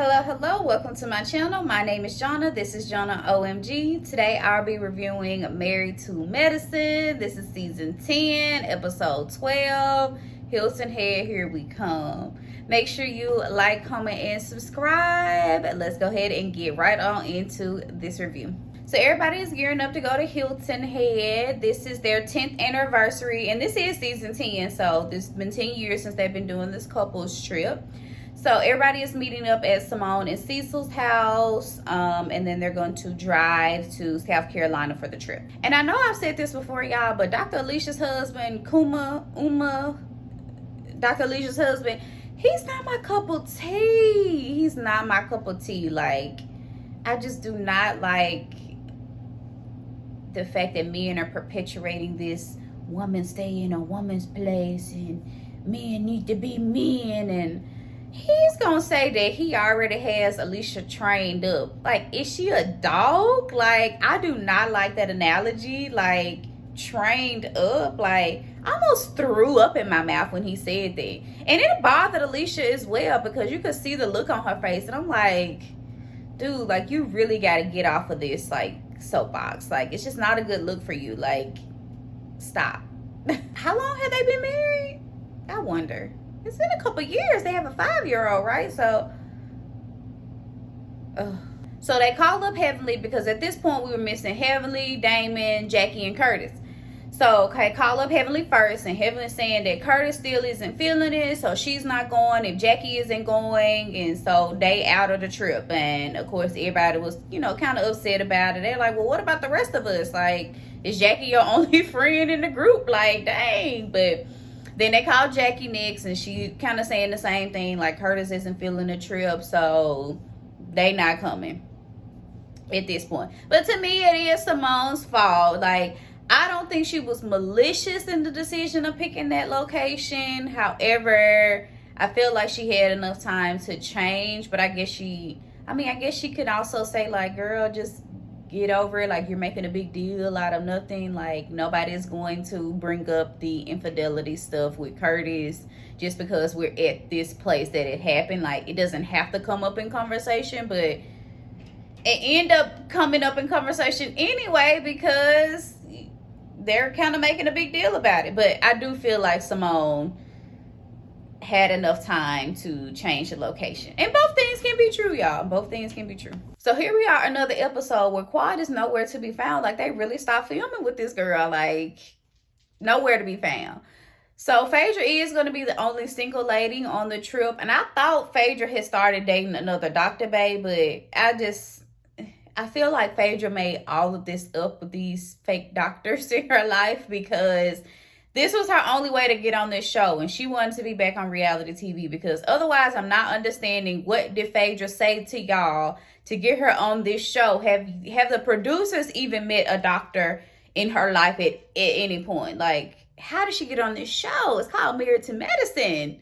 Hello, welcome to my channel. My name is Jonna. This is Jonna OMG. Today I'll be reviewing Married to Medicine. This is season 10, episode 12. Hilton Head, here we come. Make sure you like, comment, and subscribe. Let's go ahead and get right on into this review. So everybody is gearing up to go to Hilton Head. This is their 10th anniversary, and this is season 10, so this has been 10 years since they've been doing this couples trip. So everybody is meeting up at Simone and Cecil's house, and then they're going to drive to South Carolina for the trip. And I know I've said this before, y'all, but Dr. Alicia's husband, Dr. Alicia's husband, he's not my cup of tea. He's not my cup of tea. Like, I just do not like the fact that men are perpetuating this woman stay in a woman's place and men need to be men, and he's gonna say that he already has Alicia trained up. Like, is she a dog? Like, I do not like that analogy. Like, trained up. Like, I almost threw up in my mouth when he said that. And it bothered Alicia as well, because you could see the look on her face. And I'm like, dude, like, you really got to get off of this, like, soapbox. Like, it's just not a good look for you. Like, stop. How long have they been married? I wonder. It's been a couple years. They have a 5-year-old, right? So they called up Heavenly because at this point we were missing Heavenly, Damon, Jackie, and Curtis. So, okay, call up Heavenly first, and Heavenly's saying that Curtis still isn't feeling it, so she's not going if Jackie isn't going, and so they out of the trip. And of course, everybody was, kind of upset about it. They're like, well, what about the rest of us? Like, is Jackie your only friend in the group? Like, dang. But then they called Jackie next, and she kind of saying the same thing, like Curtis isn't feeling the trip, so they not coming at this point. But to me, it is Simone's fault. Like, I don't think she was malicious in the decision of picking that location. However, I feel like she had enough time to change, but I guess she could also say, like, girl, just get over it. Like, you're making a big deal out of nothing. Like, nobody's going to bring up the infidelity stuff with Curtis just because we're at this place that it happened. Like, it doesn't have to come up in conversation, but it end up coming up in conversation anyway because they're kind of making a big deal about it. But I do feel like Simone had enough time to change the location. And both things can be true, y'all. Both things can be true. So here we are, another episode where Quad is nowhere to be found. Like, they really stopped filming with this girl. Like, nowhere to be found. So Phaedra is going to be the only single lady on the trip. And I thought Phaedra had started dating another Dr. Bay, but I feel like Phaedra made all of this up with these fake doctors in her life, because this was her only way to get on this show, and she wanted to be back on reality TV, because otherwise I'm not understanding what did Phaedra say to y'all to get her on this show. Have the producers even met a doctor in her life at any point? Like, how did she get on this show? It's called Married to Medicine.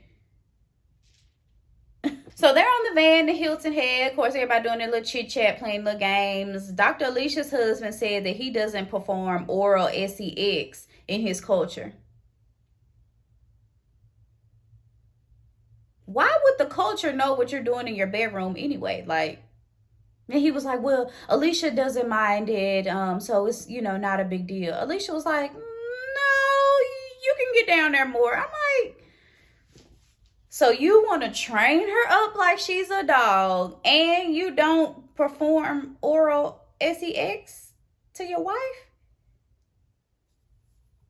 So they're on the van to Hilton Head. Of course, everybody doing their little chit-chat, playing little games. Dr. Alicia's husband said that he doesn't perform oral sex in his culture. Why would the culture know what you're doing in your bedroom anyway? Like, and he was like, well, Alicia doesn't mind it, so it's, not a big deal. Alicia was like, no, you can get down there more. I'm like, so you want to train her up like she's a dog, and you don't perform oral sex to your wife?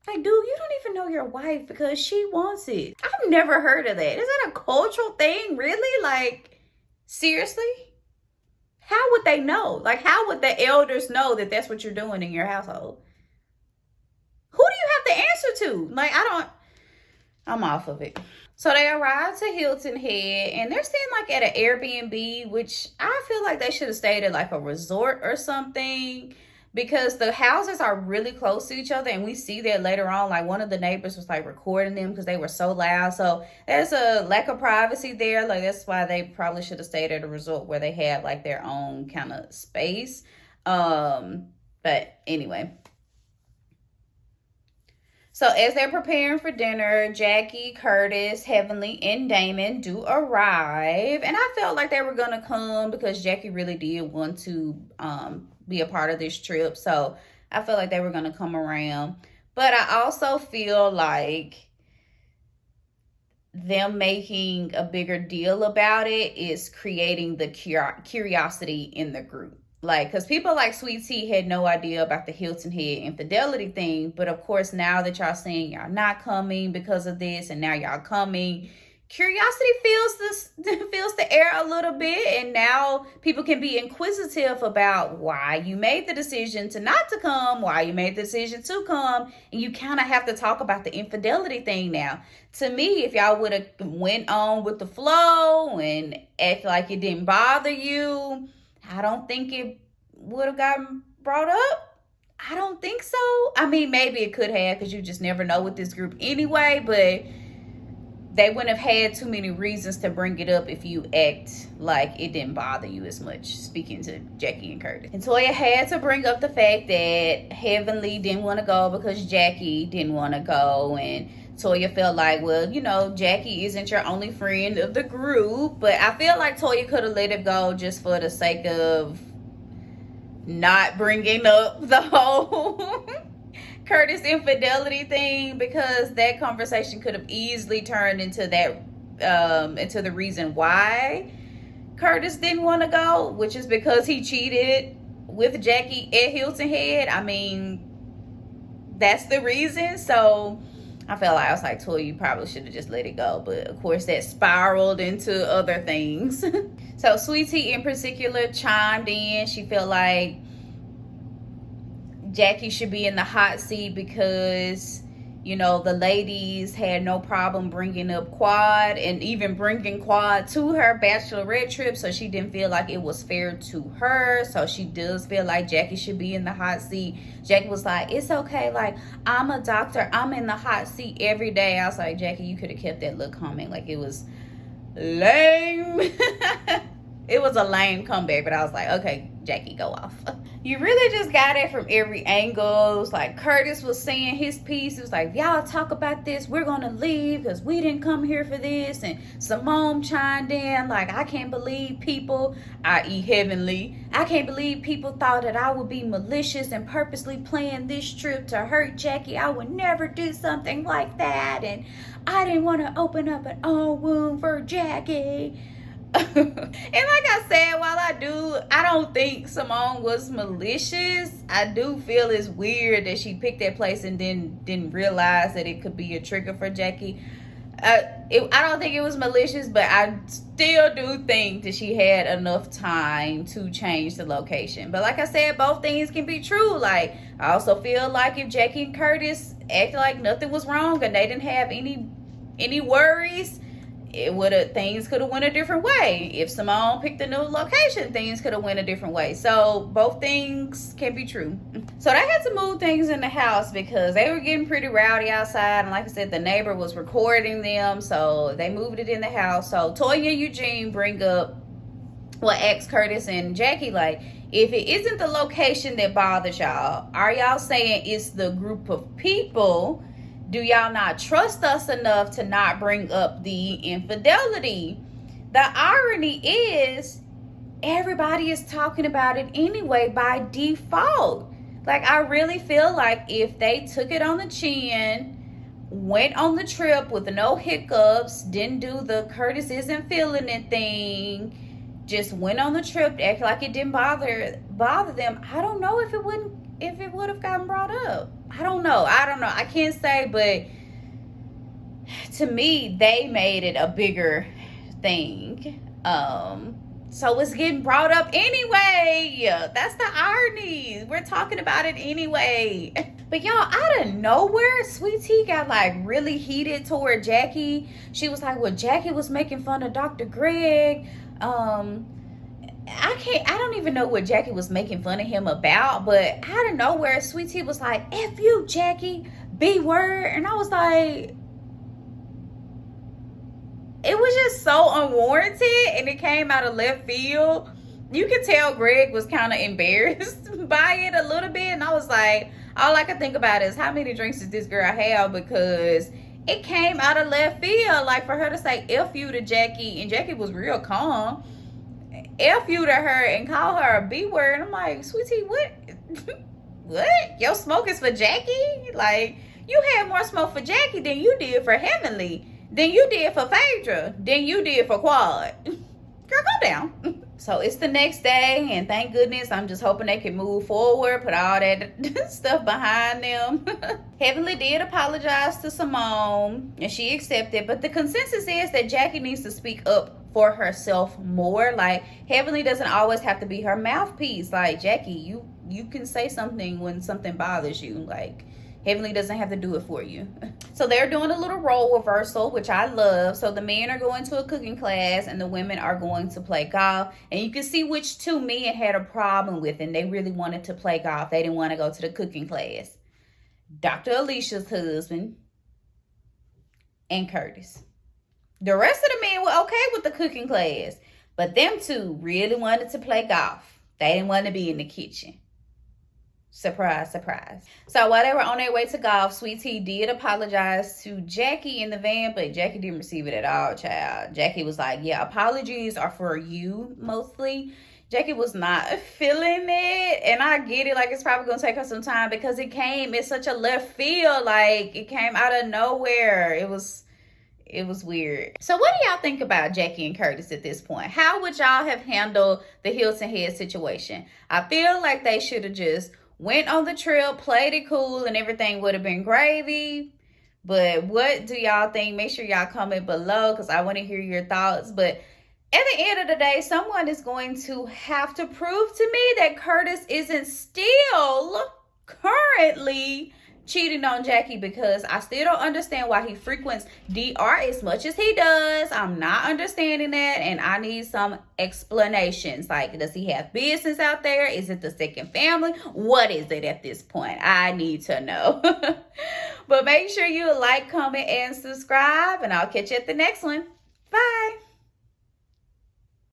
Like, dude, you don't even know your wife because she wants it. I've never heard of that. Is that a cultural thing, really? Like, seriously? How would they know? Like, how would the elders know that that's what you're doing in your household? Who do you have to answer to? Like, I'm off of it. So they arrived to Hilton Head, and they're staying like at an Airbnb, which I feel like they should have stayed at like a resort or something, because the houses are really close to each other, and we see that later on. Like, one of the neighbors was like recording them because they were so loud. So there's a lack of privacy there. Like, that's why they probably should have stayed at a resort where they had like their own kind of space. But anyway. So as they're preparing for dinner, Jackie, Curtis, Heavenly, and Damon do arrive. And I felt like they were going to come because Jackie really did want to be a part of this trip. So I felt like they were going to come around. But I also feel like them making a bigger deal about it is creating the curiosity in the group. Like, because people like Sweet Tea had no idea about the Hilton Head infidelity thing. But of course, now that y'all saying y'all not coming because of this, and now y'all coming, curiosity fills the air a little bit. And now people can be inquisitive about why you made the decision to not to come, why you made the decision to come. And you kind of have to talk about the infidelity thing now. To me, if y'all would have went on with the flow and act like it didn't bother you, I don't think it would have gotten brought up. I don't think so. I mean, maybe it could have, because you just never know with this group anyway, but they wouldn't have had too many reasons to bring it up if you act like it didn't bother you as much, speaking to Jackie and Curtis. And Toya had to bring up the fact that Heavenly didn't want to go because Jackie didn't want to go, and Toya felt like, well, you know, Jackie isn't your only friend of the group. But I feel like Toya could have let it go just for the sake of not bringing up the whole Curtis infidelity thing, because that conversation could have easily turned into that, into the reason why Curtis didn't want to go, which is because he cheated with Jackie at Hilton Head. I mean, that's the reason. So I felt like, I was like, Toya, you probably should have just let it go. But of course, that spiraled into other things. So Sweet Tea in particular chimed in. She felt like Jackie should be in the hot seat because, you know, the ladies had no problem bringing up Quad and even bringing Quad to her bachelorette trip. So she didn't feel like it was fair to her. So she does feel like Jackie should be in the hot seat. Jackie was like, it's okay. Like, I'm a doctor. I'm in the hot seat every day. I was like, Jackie, you could have kept that look comment. Like, it was lame. It was a lame comeback, but I was like, okay, Jackie, go off. You really just got it from every angle. It was like Curtis was saying his piece. It was like, y'all talk about this, we're gonna leave because we didn't come here for this. And Simone chimed in like, I can't believe people, i.e. Heavenly, I can't believe people thought that I would be malicious and purposely plan this trip to hurt Jackie. I would never do something like that, and I didn't want to open up an old wound for Jackie. And like I said, while I don't think Simone was malicious, I do feel it's weird that she picked that place and then didn't realize that it could be a trigger for Jackie. I don't think it was malicious, but I still do think that she had enough time to change the location. But like I said, both things can be true. Like, I also feel like if Jackie and Curtis acted like nothing was wrong and they didn't have any worries, things could have went a different way. If Simone picked a new location, things could have went a different way. So both things can be true. So they had to move things in the house because they were getting pretty rowdy outside, and like I said, the neighbor was recording them, so they moved it in the house. So Toya and Eugene asked Curtis and Jackie, like, if it isn't the location that bothers y'all, are y'all saying it's the group of people? Do y'all not trust us enough to not bring up the infidelity? The irony is everybody is talking about it anyway by default. Like, I really feel like if they took it on the chin, went on the trip with no hiccups, didn't do the Curtis isn't feeling it thing, just went on the trip, act like it didn't bother them, I don't know if it would have gotten brought up. I don't know. I can't say, but to me, they made it a bigger thing. So it's getting brought up anyway. That's the irony. We're talking about it anyway. But y'all, out of nowhere, Sweet Tea got like really heated toward Jackie. She was like, well, Jackie was making fun of Dr. Greg. I don't even know what Jackie was making fun of him about, but out of nowhere, Sweet Tea was like, F you, Jackie, B word. And I was like, it was just so unwarranted, and it came out of left field. You could tell Greg was kind of embarrassed by it a little bit, and I was like, All I can think about is how many drinks did this girl have, because it came out of left field. Like, for her to say F you to Jackie, and Jackie was real calm. F you to her and call her a B word. I'm like, sweetie, what? What? Your smoke is for Jackie? Like, you had more smoke for Jackie than you did for Heavenly, than you did for Phaedra, than you did for Quad. Girl, go down. So it's the next day, and thank goodness, I'm just hoping they can move forward, put all that stuff behind them. Heavenly did apologize to Simone, and she accepted, but the consensus is that Jackie needs to speak up for herself more. Like, Heavenly doesn't always have to be her mouthpiece. Like, Jackie, you can say something when something bothers you. Like, Heavenly doesn't have to do it for you. So they're doing a little role reversal, which I love. So the men are going to a cooking class and the women are going to play golf. And you can see which two men had a problem with, and they really wanted to play golf. They didn't want to go to the cooking class. Dr. Alicia's husband and Curtis. The rest of the men were okay with the cooking class, but them two really wanted to play golf. They didn't want to be in the kitchen. Surprise, surprise. So while they were on their way to golf, Sweet Tea did apologize to Jackie in the van, but Jackie didn't receive it at all, child. Jackie was like, yeah, apologies are for you mostly. Jackie was not feeling it, and I get it. Like, it's probably going to take her some time because it came in such a left field. Like, it came out of nowhere. It was weird. So what do y'all think about Jackie and Curtis at this point? How would y'all have handled the Hilton Head situation? I feel like they should have just went on the trip, played it cool, and everything would have been gravy. But what do y'all think? Make sure y'all comment below because I want to hear your thoughts. But at the end of the day, someone is going to have to prove to me that Curtis isn't still currently cheating on Jackie, because I still don't understand why he frequents DR as much as he does. I'm not understanding that, and I need some explanations. Like, does he have business out there? Is it the second family? What is it at this point? I need to know. But make sure you like, comment, and subscribe, and I'll catch you at the next one.